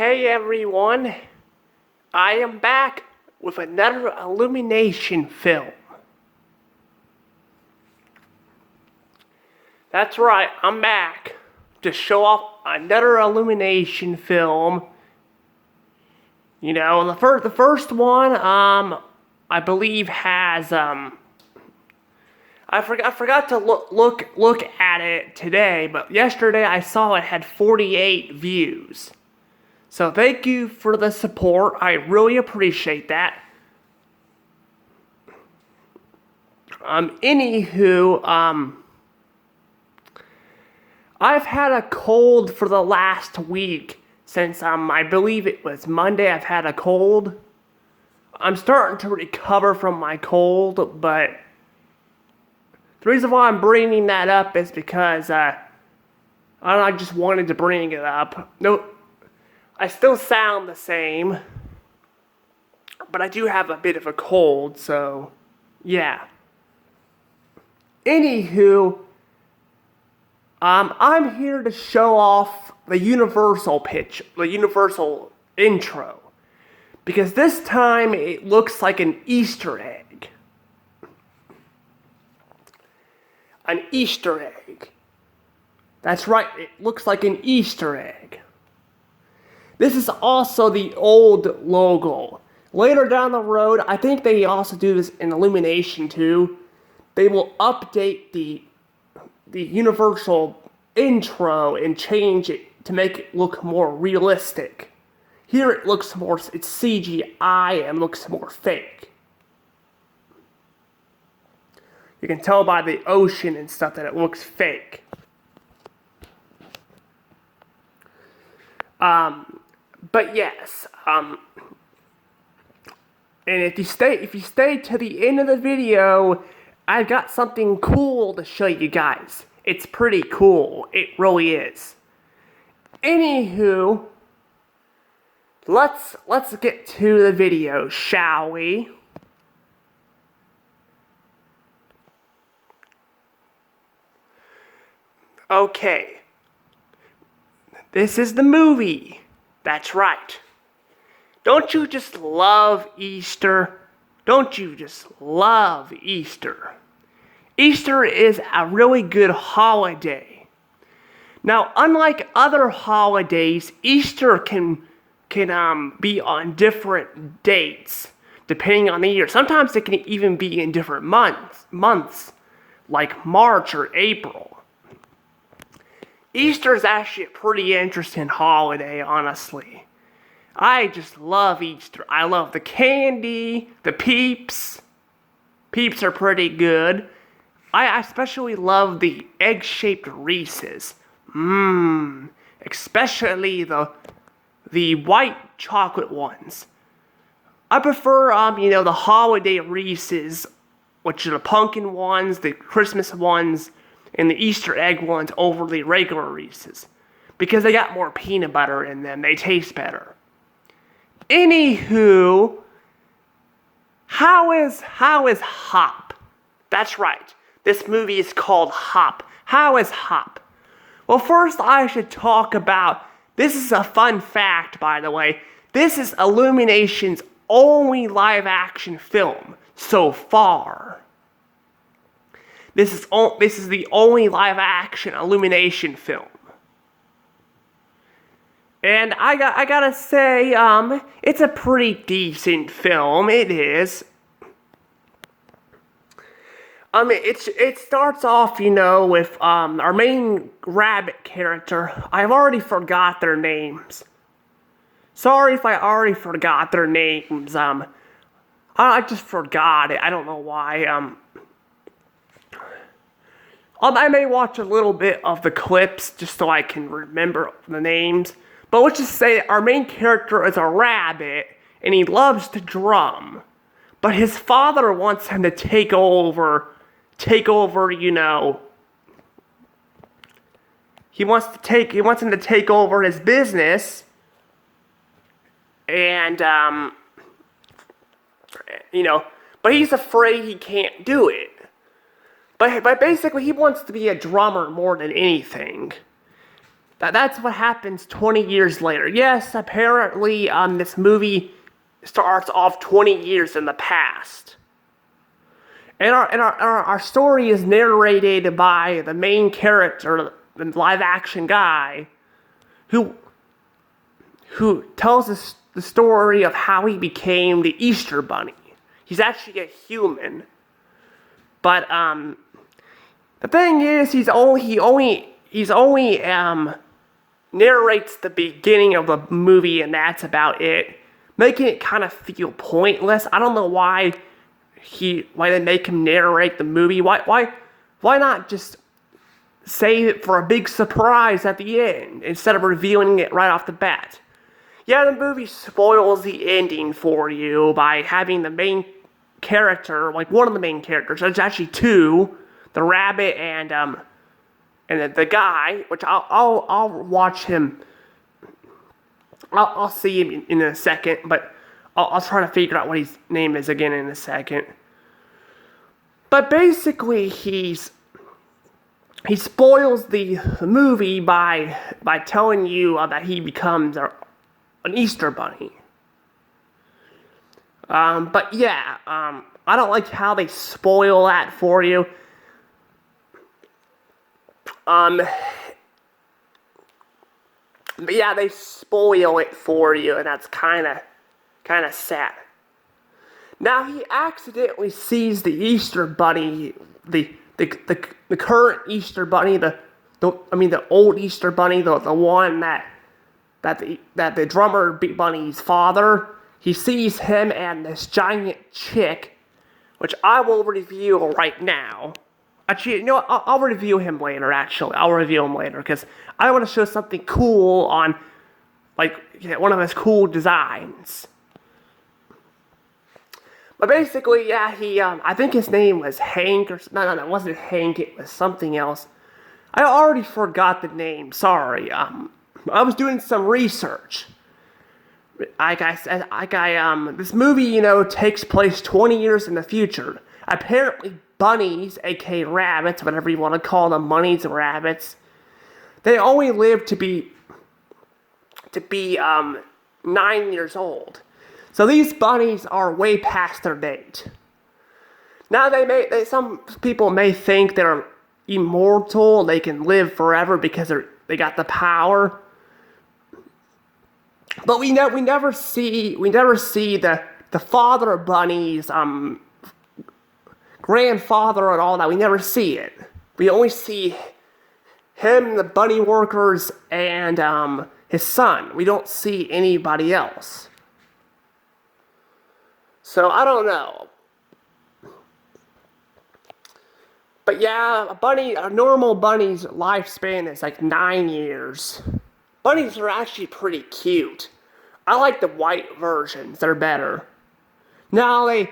Hey everyone, I am back with another illumination film. That's right, I'm back to show off another illumination film. You know, the first one, I believe has, I forgot to look at it today, but yesterday I saw it had 48 views. So thank you for the support. I really appreciate that. Anywho, I've had a cold for the last week since I believe it was Monday. I've had a cold. I'm starting to recover from my cold, but the reason why I'm bringing that up is because I just wanted to bring it up. No, I still sound the same, but I do have a bit of a cold, so yeah. Anywho, I'm here to show off the universal intro, because this time it looks like an Easter egg. An Easter egg. That's right, it looks like an Easter egg. This is also the old logo. Later down the road, I think they also do this in Illumination too. They will update the universal intro and change it to make it look more realistic. Here it looks more, it's CGI and looks more fake. You can tell by the ocean and stuff that it looks fake. But yes, and if you stay to the end of the video, I've got something cool to show you guys. It's pretty cool. It really is. Anywho, let's get to the video, shall we? Okay. This is the movie. That's right. Don't you just love Easter? Don't you just love Easter? Easter is a really good holiday. Now, unlike other holidays, Easter can be on different dates depending on the year. Sometimes it can even be in different months like March or April. Easter is actually a pretty interesting holiday, honestly. I just love Easter. I love the candy, the Peeps. Peeps are pretty good. I especially love the egg-shaped Reese's. Especially the white chocolate ones. I prefer, the holiday Reese's, which are the pumpkin ones, the Christmas ones, and the Easter egg ones over the regular Reese's, because they got more peanut butter in them. They taste better. Anywho, how is Hop? That's right. This movie is called Hop. How is Hop? Well, first I should talk about, this is a fun fact, by the way. This is Illumination's only live action film so far. This is the only live action Illumination film. And I gotta say, it's a pretty decent film. It is. It starts off, with our main rabbit character. I've already forgot their names. Sorry if I already forgot their names. I just forgot it. I don't know why. I may watch a little bit of the clips just so I can remember the names. But let's just say our main character is a rabbit, and he loves to drum. But his father wants him to take over, he wants him to take over his business, and, but he's afraid he can't do it. But basically, he wants to be a drummer more than anything. That's what happens 20 years later. Yes, apparently this movie starts off 20 years in the past. And our story is narrated by the main character, the live action guy, who tells us the story of how he became the Easter Bunny. He's actually a human. But the thing is, he only narrates the beginning of the movie, and that's about it, making it kind of feel pointless. I don't know why they make him narrate the movie. Why not just save it for a big surprise at the end instead of revealing it right off the bat? Yeah, the movie spoils the ending for you by having the main character, like one of the main characters, there's actually two, the rabbit and the guy, which I'll watch him. I'll see him in a second, but I'll try to figure out what his name is again in a second. But basically, he spoils the movie by telling you that he becomes an Easter Bunny. But yeah, I don't like how they spoil that for you. But yeah, they spoil it for you, and that's kind of sad. Now he accidentally sees the Easter Bunny, the current Easter Bunny, the old Easter Bunny, the one that the drummer bunny's father. He sees him and this giant chick, which I will review right now. Actually, you know what? I'll review him later, actually. I'll review him later, because I want to show something cool on, one of his cool designs. But basically, yeah, I think his name was Hank, no, it wasn't Hank, it was something else. I already forgot the name, sorry. I was doing some research. This movie, takes place 20 years in the future. Apparently, bunnies, aka rabbits, whatever you want to call them, bunnies and rabbits, they only live to be 9 years old. So these bunnies are way past their date. Now some people may think they're immortal, they can live forever because they got the power. But we never see the father bunny's grandfather and all that. We never see it. We only see him, the bunny workers, and his son. We don't see anybody else. So I don't know. But yeah, a normal bunny's lifespan is like 9 years. Bunnies are actually pretty cute. I like the white versions. They're better. And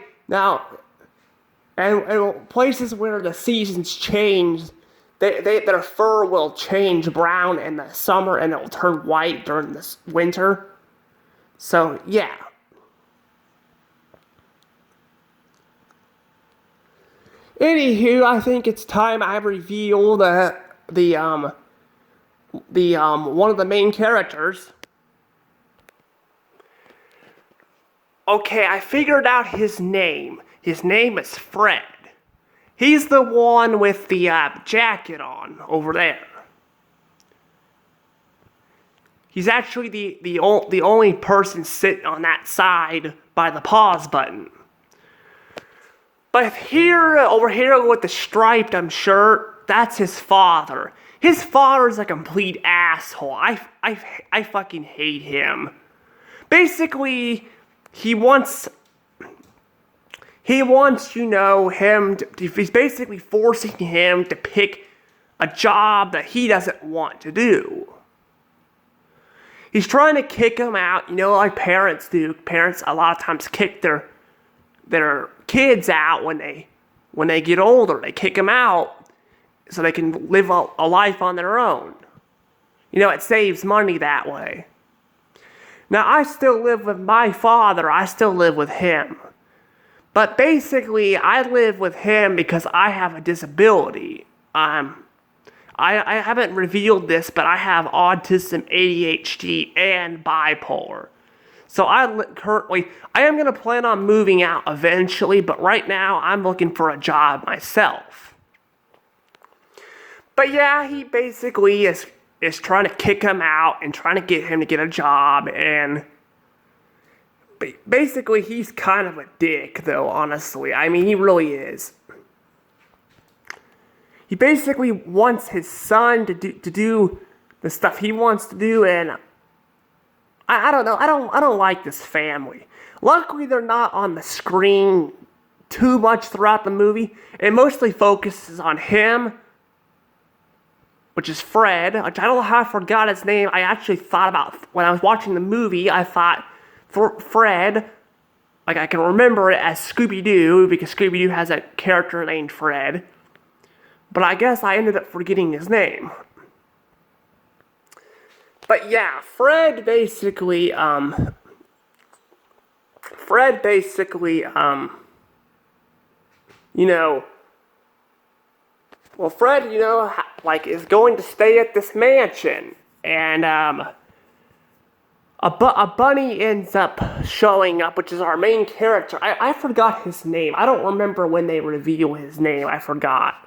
places where the seasons change, their fur will change brown in the summer and it will turn white during the winter. So yeah. Anywho, I think it's time I reveal the one of the main characters. Okay, I figured out his name. His name is Fred. He's the one with the jacket on over there. He's actually the only person sitting on that side by the pause button. But over here with the striped shirt, that's his father. His father's a complete asshole. I fucking hate him. Basically, he wants he's basically forcing him to pick a job that he doesn't want to do. He's trying to kick him out, like parents do. Parents a lot of times kick their kids out when they get older. They kick them out so they can live a life on their own. It saves money that way. Now, I still live with my father. I still live with him. But basically, I live with him because I have a disability. I'm I haven't revealed this, but I have autism, ADHD, and bipolar. So I am going to plan on moving out eventually, but right now I'm looking for a job myself. But yeah, he basically is trying to kick him out and trying to get him to get a job, and basically he's kind of a dick, though, honestly. I mean, he really is. He basically wants his son to do the stuff he wants to do, and I don't know. I don't like this family. Luckily, they're not on the screen too much throughout the movie. It mostly focuses on him, which is Fred. Which I don't know how I forgot his name. I actually thought about when I was watching the movie. I thought Fred, like I can remember it as Scooby-Doo because Scooby-Doo has a character named Fred. But I guess I ended up forgetting his name. But yeah, Fred basically, well, Fred, like, is going to stay at this mansion, and, a bunny ends up showing up, which is our main character. I forgot his name. I don't remember when they reveal his name. I forgot.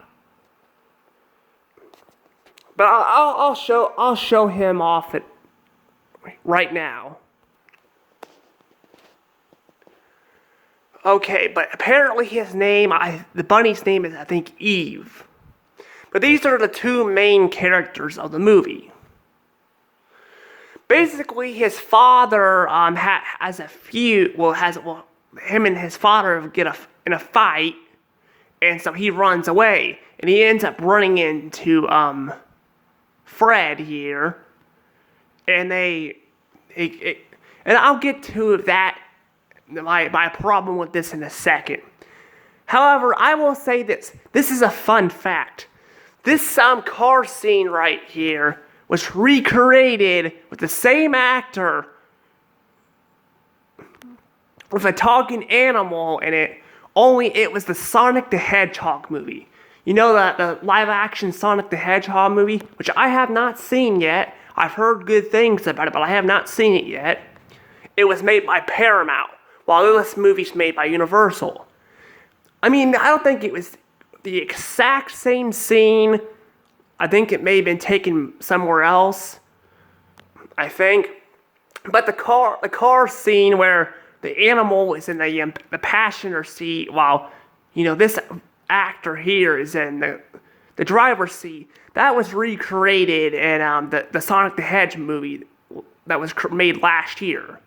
But I'll show him off it right now. Okay, but apparently his name, the bunny's name is, I think, Eve. But these are the two main characters of the movie. Basically, his father has a feud. Him and his father get in a fight, and so he runs away, and he ends up running into Fred here, and and I'll get to that, my problem with this in a second. However, I will say this is a fun fact. This car scene right here was recreated with the same actor with a talking animal in it, only it was the Sonic the Hedgehog movie. You know, the live-action Sonic the Hedgehog movie, which I have not seen yet. I've heard good things about it, but I have not seen it yet. It was made by Paramount, while this movie's made by Universal. I mean, I don't think it was the exact same scene. I think it may have been taken somewhere else, I think. But the car scene where the animal is in the passenger seat, while, this actor here is in the driver's seat. That was recreated in the Sonic the Hedgehog movie that was made last year.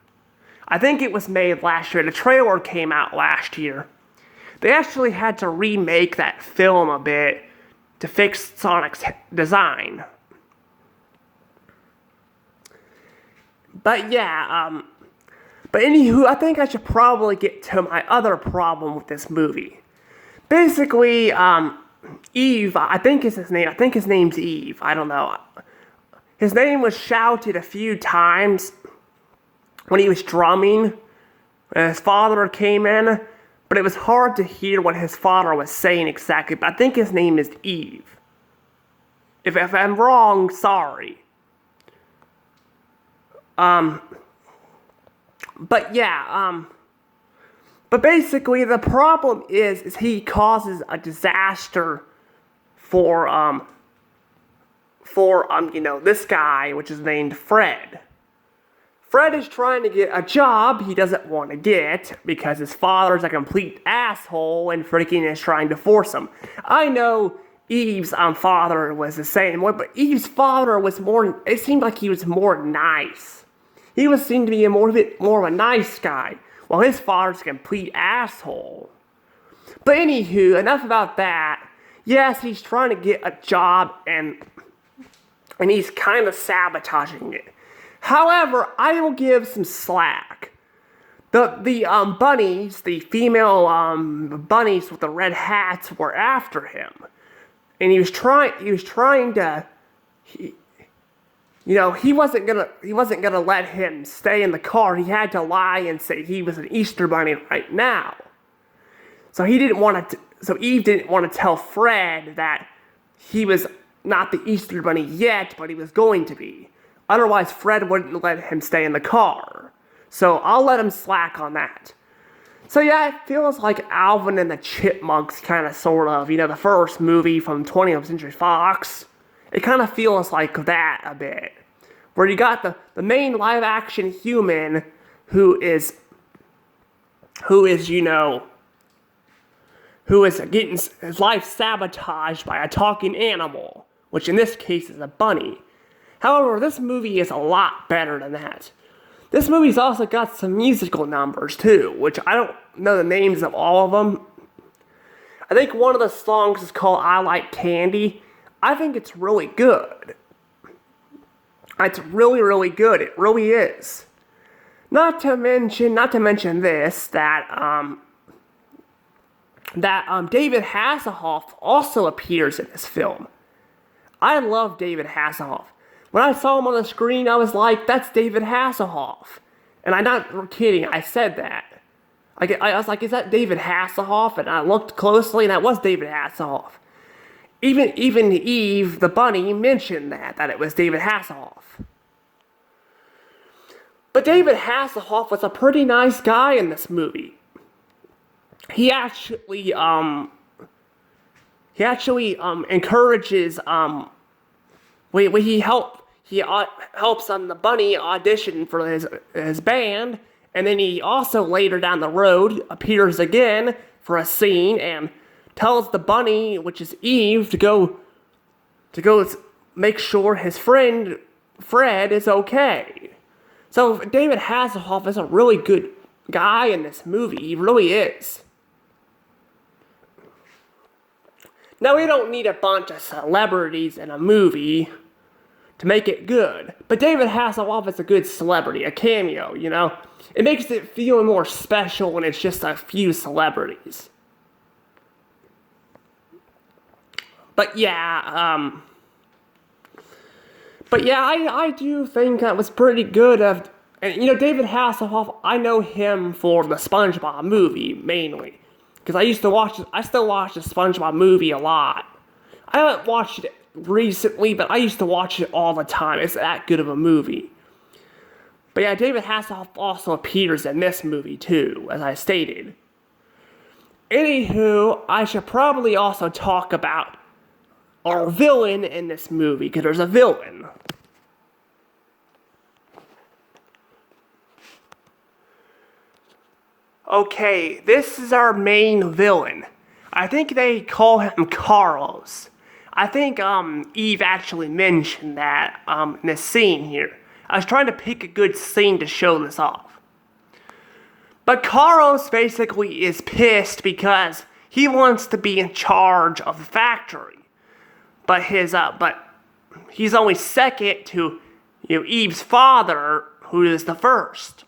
I think it was made last year. The trailer came out last year. They actually had to remake that film a bit to fix Sonic's design. But yeah, but anywho, I think I should probably get to my other problem with this movie. Basically, Eve, I think is his name. I think his name's Eve. I don't know. His name was shouted a few times when he was drumming, and his father came in, but it was hard to hear what his father was saying exactly. But I think his name is Eve. If I'm wrong, sorry. But yeah, but basically the problem is he causes a disaster for this guy, which is named Fred. Fred is trying to get a job he doesn't want to get because his father's a complete asshole and freaking is trying to force him. I know Eve's father was the same way, but Eve's father was it seemed like he was more nice. He seemed to be a bit more of a nice guy, while his father's a complete asshole. But anywho, enough about that. Yes, he's trying to get a job and he's kind of sabotaging it. However, I will give some slack. The bunnies, the female bunnies with the red hats were after him. And he was trying to he wasn't gonna let him stay in the car. He had to lie and say he was an Easter bunny right now. So Eve didn't want to tell Fred that he was not the Easter Bunny yet, but he was going to be. Otherwise, Fred wouldn't let him stay in the car. So I'll let him slack on that. So yeah, it feels like Alvin and the Chipmunks kind of, sort of, the first movie from 20th Century Fox. It kind of feels like that a bit. Where you got the main live-action human who is getting his life sabotaged by a talking animal, which in this case is a bunny. However, this movie is a lot better than that. This movie's also got some musical numbers too, which I don't know the names of all of them. I think one of the songs is called I Like Candy. I think it's really good. It's really, really good. It really is. Not to mention this, that David Hasselhoff also appears in this film. I love David Hasselhoff. When I saw him on the screen, I was like, that's David Hasselhoff. And I'm not kidding, I said that. I was like, is that David Hasselhoff? And I looked closely, and that was David Hasselhoff. Even Eve, the bunny, mentioned that it was David Hasselhoff. But David Hasselhoff was a pretty nice guy in this movie. He actually encourages, he helps the bunny audition for his band, and then he also later down the road appears again for a scene and tells the bunny, which is Eve, to go make sure his friend Fred is okay. So David Hasselhoff is a really good guy in this movie. He really is. Now, we don't need a bunch of celebrities in a movie to make it good. But David Hasselhoff is a good celebrity, a cameo, It makes it feel more special when it's just a few celebrities. But yeah, I do think that was pretty good. And David Hasselhoff, I know him for the SpongeBob movie, mainly. Because I still watch the SpongeBob movie a lot. I haven't watched it recently, but I used to watch it all the time. It's that good of a movie. But yeah, David Hasselhoff also appears in this movie too, as I stated. Anywho, I should probably also talk about our villain in this movie, because there's a villain. Okay, this is our main villain. I think they call him Carlos. I think Eve actually mentioned that in this scene here. I was trying to pick a good scene to show this off. But Carlos basically is pissed because he wants to be in charge of the factory. But he's only second to Eve's father, who is the first.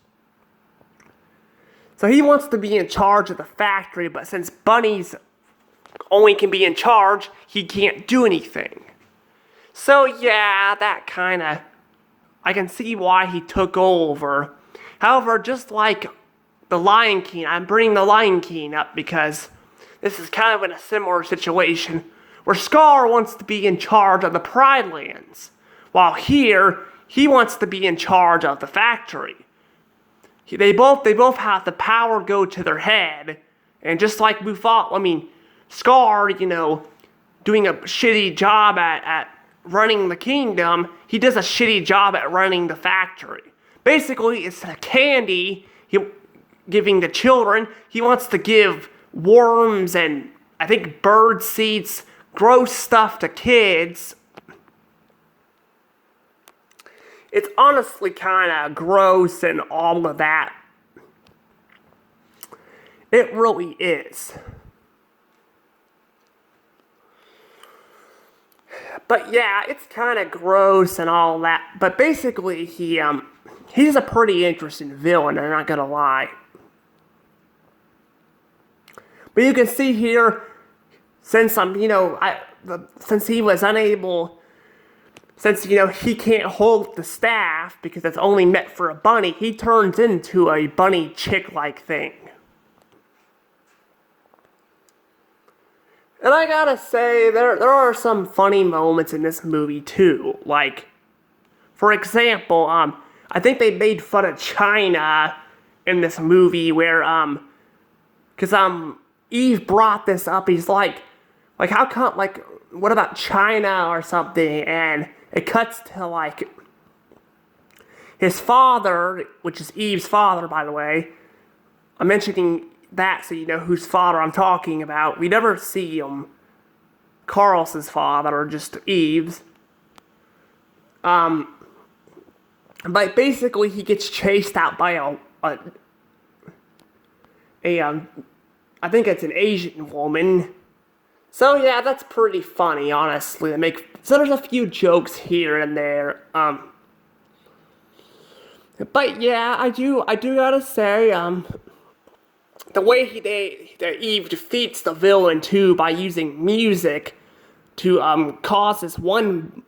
So he wants to be in charge of the factory, but since bunnies only can be in charge, he can't do anything. So yeah, that kinda, I can see why he took over. However, just like the Lion King, I'm bringing the Lion King up because this is kind of in a similar situation where Scar wants to be in charge of the Pride Lands, while here, he wants to be in charge of the factory. They both have the power go to their head, and just like Scar, doing a shitty job at running the kingdom, he does a shitty job at running the factory. Basically, it's the candy giving the children. He wants to give worms and, I think, bird seeds, gross stuff to kids. It's honestly kind of gross and all of that. It really is. But yeah, it's kind of gross and all that. But basically, he's a pretty interesting villain, I'm not gonna lie. But you can see here, since since he was unable, since he can't hold the staff because it's only meant for a bunny, he turns into a bunny chick-like thing. And I gotta say, there are some funny moments in this movie too. Like, for example, I think they made fun of China in this movie where, cause, Eve brought this up. He's like, how come, like, what about China or something? And it cuts to, like, his father, which is Eve's father, by the way. I'm mentioning that so you know whose father I'm talking about. We never see Carl's father, or just Eve's. But basically, he gets chased out by a I think it's an Asian woman. So yeah, that's pretty funny, honestly. So there's a few jokes here and there. But yeah, I do gotta say, the way that Eve defeats the villain too by using music to cause this one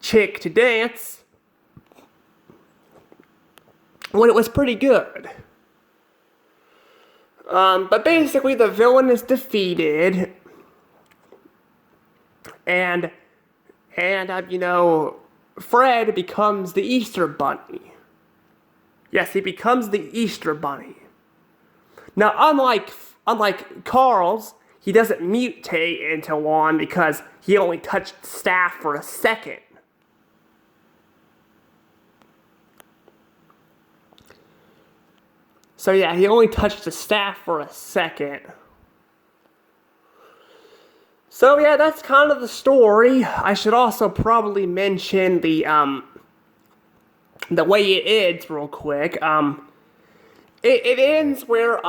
chick to dance, when it was pretty good. But basically, the villain is defeated, and Fred becomes the Easter Bunny. Yes, he becomes the Easter Bunny. Now, unlike Carl's, he doesn't mutate into one because he only touched the staff for a second. So yeah, he only touched the staff for a second. So yeah, that's kind of the story. I should also probably mention the way it ends real quick. It ends where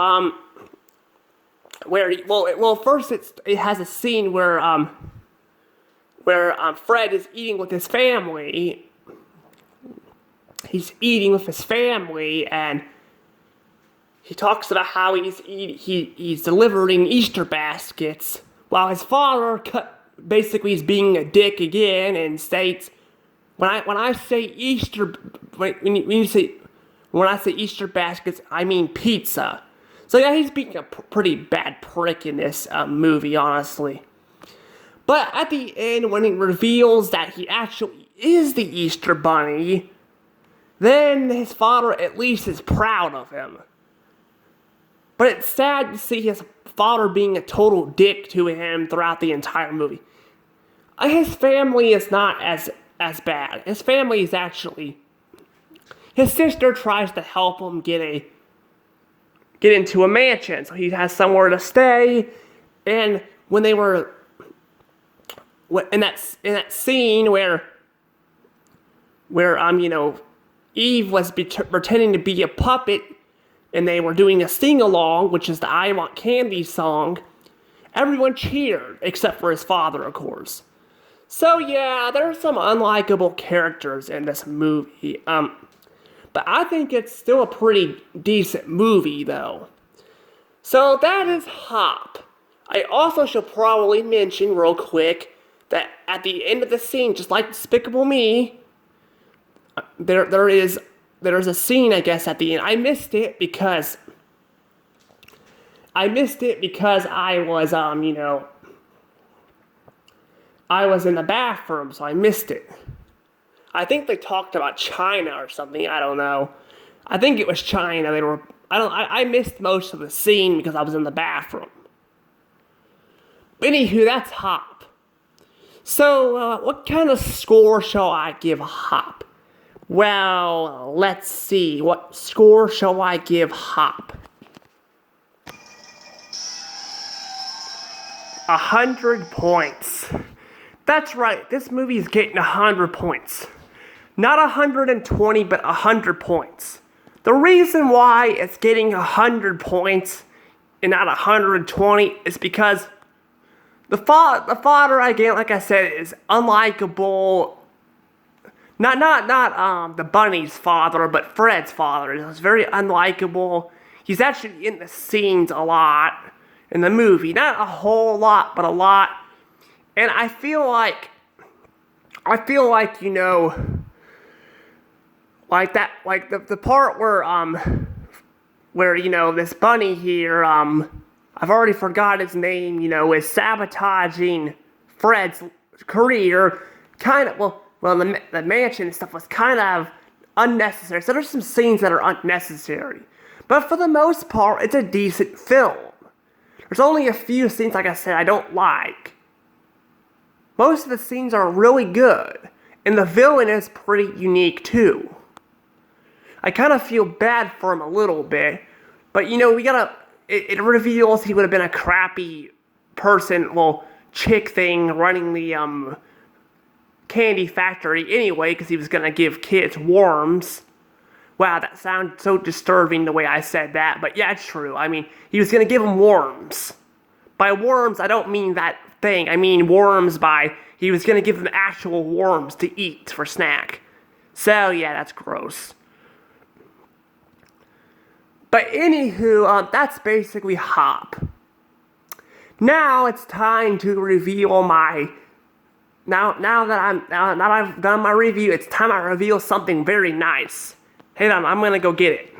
first it has a scene where Fred is eating with his family. He's eating with his family, and he talks about how he's delivering Easter baskets, while his father basically is being a dick again and states, when I say Easter baskets, I mean pizza. So yeah, he's being a pretty bad prick in this movie, honestly. But at the end, when he reveals that he actually is the Easter Bunny, then his father at least is proud of him. But it's sad to see his father being a total dick to him throughout the entire movie. His family is not as bad. His family is actually... His sister tries to help him get into a mansion, so he has somewhere to stay. And when they were in that scene where Eve was pretending to be a puppet, and they were doing a sing-along, which is the I Want Candy song, everyone cheered, except for his father, of course. So yeah, there are some unlikable characters in this movie. But I think it's still a pretty decent movie, though. So that is Hop. I also should probably mention real quick that at the end of the scene, just like Despicable Me, there is a scene, I guess, at the end. I missed it because I was, I was in the bathroom, so I missed it. I think they talked about China or something. I don't know. I think it was China. I missed most of the scene because I was in the bathroom. Anywho, that's Hop. So, what kind of score shall I give Hop? Well, let's see. What score shall I give Hop? 100 points. That's right. This movie is getting 100 points. Not 120, but 100 points. The reason why it's getting 100 points and not 120 is because the father, again, like I said, is unlikable. Not the bunny's father, but Fred's father. He's very unlikable. He's actually in the scenes a lot in the movie. Not a whole lot, but a lot. And I feel like, like that, like the part where this bunny here, I I've already forgot his name, is sabotaging Fred's career. Kind of, well, the mansion and stuff was kind of unnecessary. So there's some scenes that are unnecessary. But for the most part, it's a decent film. There's only a few scenes, like I said, I don't like. Most of the scenes are really good. And the villain is pretty unique, too. I kind of feel bad for him a little bit. But, it reveals he would have been a crappy person, chick thing running the, candy factory anyway, because he was going to give kids worms. Wow, that sounds so disturbing the way I said that, but yeah, it's true. I mean, he was going to give them worms. By worms, I don't mean that thing. I mean worms by, he was going to give them actual worms to eat for snack. So, yeah, that's gross. But anywho, that's basically Hop. Now it's time to reveal my... Now that I've done my review, it's time I reveal something very nice. Hang on, I'm gonna go get it.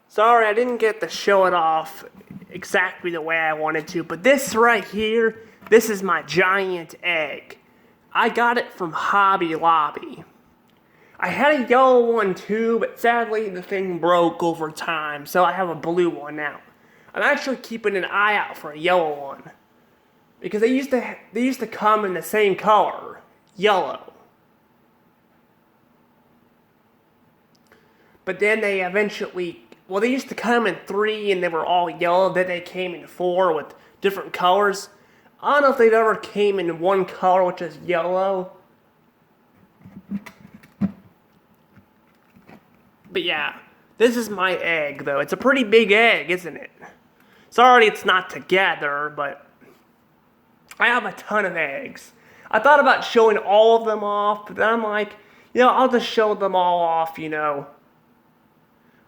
Sorry, I didn't get to show it off exactly the way I wanted to, but this right here, this is my giant egg. I got it from Hobby Lobby. I had a yellow one too, but sadly the thing broke over time, so I have a blue one now. I'm actually keeping an eye out for a yellow one. Because they used to come in the same color, yellow. But then they eventually, they used to come in 3 and they were all yellow. Then they came in 4 with different colors. I don't know if they've ever came in one color, which is yellow. But yeah, this is my egg though. It's a pretty big egg, isn't it? Sorry it's not together, but... I have a ton of eggs. I thought about showing all of them off, but then I'm like, I'll just show them all off,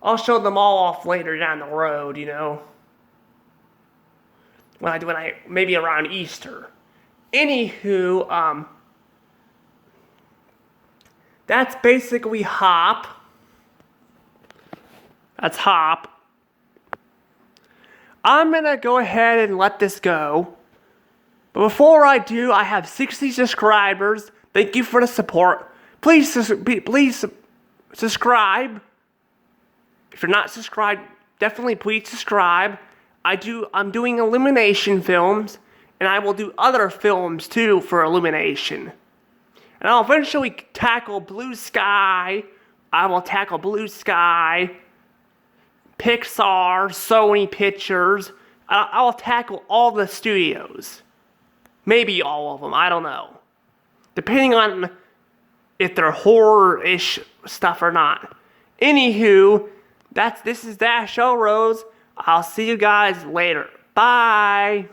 I'll show them all off later down the road, When I maybe around Easter. Anywho, that's basically Hop. That's Hop. I'm gonna go ahead and let this go. But before I do, I have 60 subscribers. Thank you for the support. Please subscribe. If you're not subscribed, definitely please subscribe. I'm doing Illumination films, and I will do other films too for Illumination. And I'll eventually tackle Blue Sky. I will tackle Blue Sky, Pixar, Sony Pictures. I'll tackle all the studios. Maybe all of them, I don't know. Depending on if they're horror-ish stuff or not. Anywho, this is Dash O Rose. I'll see you guys later. Bye!